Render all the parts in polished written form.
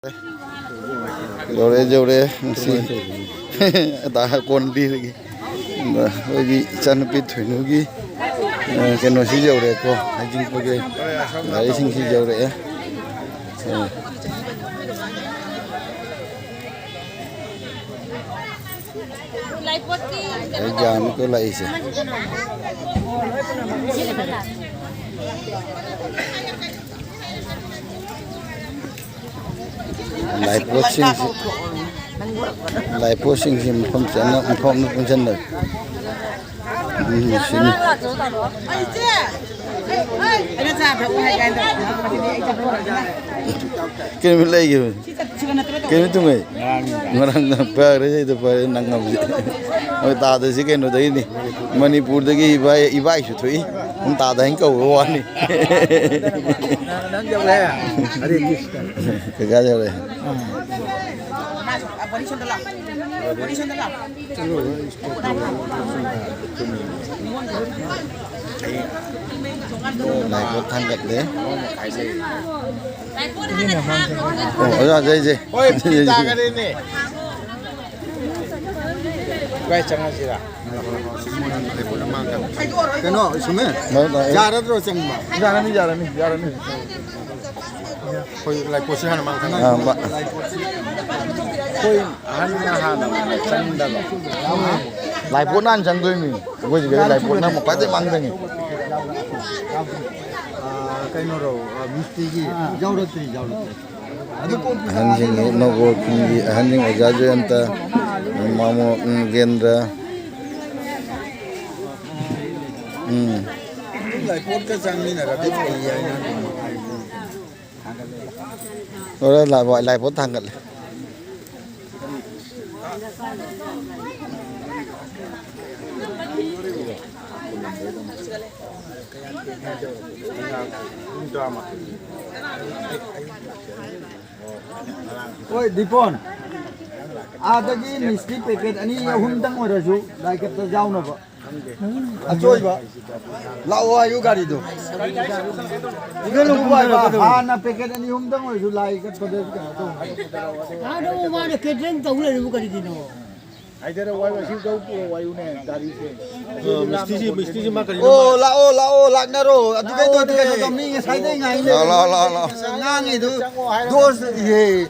Jauh-jauh si dah kondi lagi, lagi can pitu lagi, kena si jauh deh ko, hajing pergi, hari sing si jauh deh ya. Jam itu lah isi. Lai posting sih pun sana pun sana. Sini. Kami lagi. Kami tu mai. Orang nampak aja itu pada nangam. Oh tak ada sih kan udah ini. Manipur lagi ibai itu tuh. Tak ada yang kau luar ni. Nang jauh le. Ada kisah. Kagak jauh le. Này có thang gạch đấy. Ồ, ra đây gì? Ôi, pizza cái đây nè. Quay chẳng là gì à? Cái nó xuống này. Ra đó rồi chẳng mà. Ra đây. Koi lại posisi hana mang thang. À, bạn. Koi hana chẳng đâu. Lại bốn ăn chẳng tôi mình. Gue juga lại bốn ăn một cái mang thang này. Cái nó rồi mistiki jauh rồi. Hanjing no go tinggi, hanjing ajaja anta, mamo gendra. Lại bốn cái răng này là cái gì vậy? Rồi lại gọi lại bốn thằng gật. Oi, Dipon. Ada lagi mesti paket ani hundang ada ju, dah kita jauh napa. Acoi ba. Lawa ayu gari tu. Ikan lupa ba. Ana paket ani hundang ada ju lai kat pada tu. Ada umar ada catering tahu lah ni bukan di no. Ada wai wai kau pun wai une dari sini. Mesti si makan. Oh, la naro. Atikai tu kami sai dai ngai ni. La. Ngang itu. Dos ye.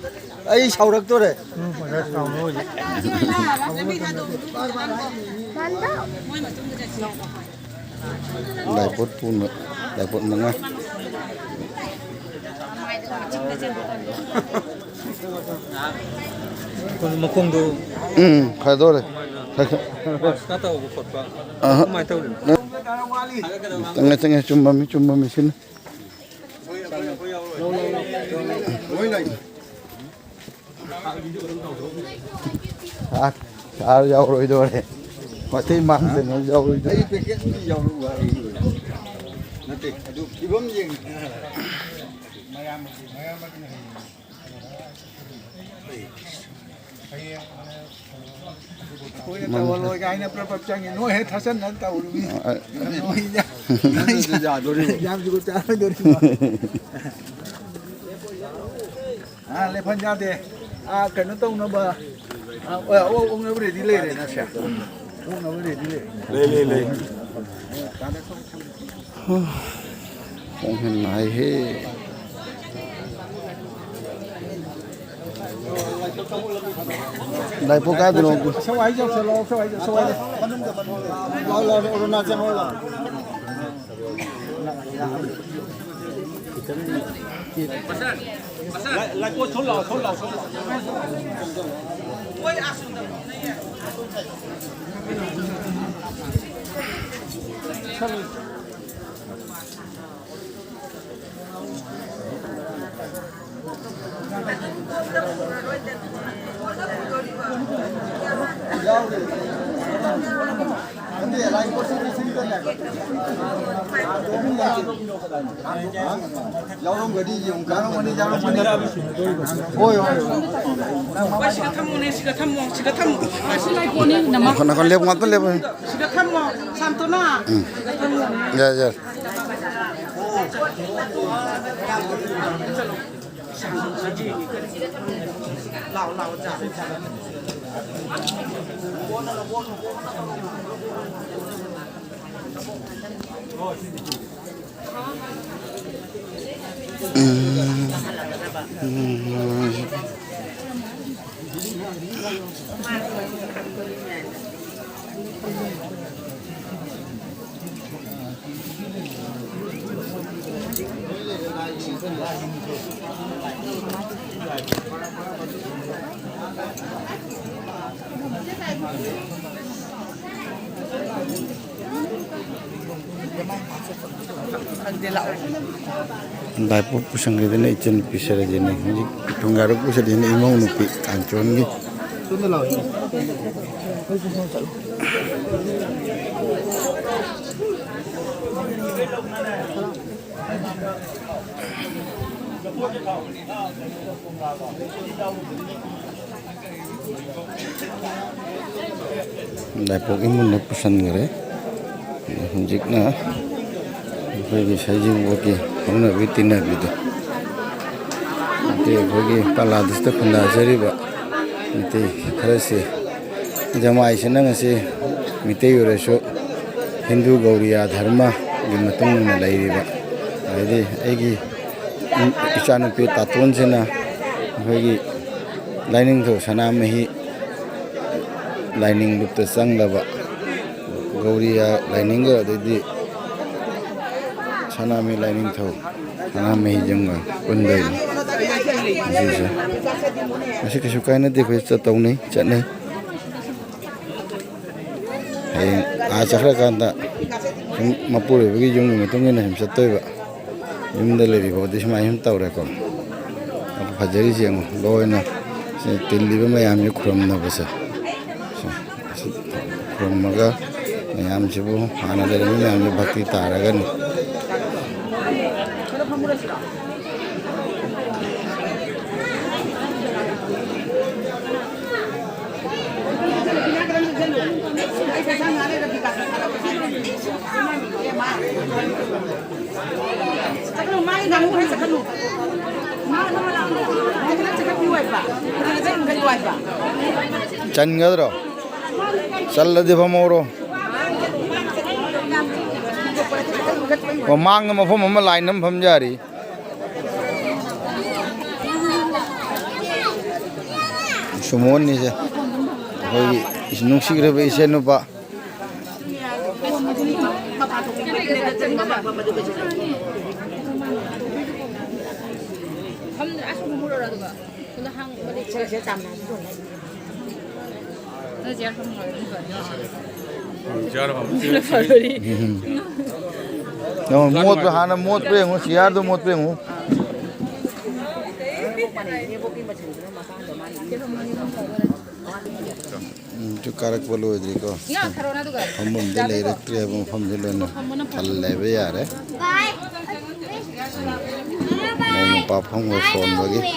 Ai saurak tu re. Lại bốn pun, lại bốn măng á. Còn một công đồ. Khai đó rồi. Cá tàu của Phật vào. Mai tàu. Tengah cuma mi sini. Jauh rồi đó đấy. Mà thấy mang thì nó jauh rồi. Ai paket ni jauh rồi. Nanti, aduh, ibam jeng. Koi tahu loi kai na perpecang ini, noi hasan nan tahu ni. Noi ya. Ya, dori. Jam juga cara dori. Ah, lepas jadi. Ah, kena tahu nama. Ông nó về đi lên này nó sẽ. Ông nó về đi lên. Lên. Không hình này hết. Lại phố cá từ đâu? Sao ấy cho sao ấy. Lo nó xem lo. Lại cô thốn lò. Ôi asun đâu. Jauh orang gadi yung karang mani jauh mani. Oi. Sikat tamu. Silai koni nama. Kon lihat ngat lihat. Sikat tamu santuna. Ya. 老家的家。Đại bộ pusang cái này chân pisah aja nih, jadi tunggaru pusat ini mau nupi kancon gitu. Đại bộ cái món này pusan cái jik na, bagi saja bagi, kamu nak bitin nak bitu. Nanti bagi Bangladesh tu kena cari ba, nanti kerasi, jamaah isna ngasi, mite yuresho Hindu Gauriya Dharma di matung na lagi ba. Jadi, egi isan pi tatuan sena, bagi lining tu sana mehi lining lupa sang laba. Gauriya lining ga jadi sana me lining thau sana me janga kundai ji masih kesukaan nanti kita tahu nih cat nih acakra kanta mapur bagi jung metungin nih satu ba jum daleri ba dis mai tahu rekam aku fajari siang loina tilli ba mai am yukram na basa kram maga am cipu anak dari ini am bakti taragan Chan ngadro, salah di pamoro. Mang mà phong mà lại nấm phong ra đi. Số món này chứ. Rồi nung xí rồi bây giờ nó ba. Nó một cái hàng nó một cái ngô xí ar đó một cái ngô. Chú karak bolu gì cơ. Không muốn để lấy được tiền không không để lên nó. Thằng lấy bây giờ đấy. Mà papang ngồi phone vậy.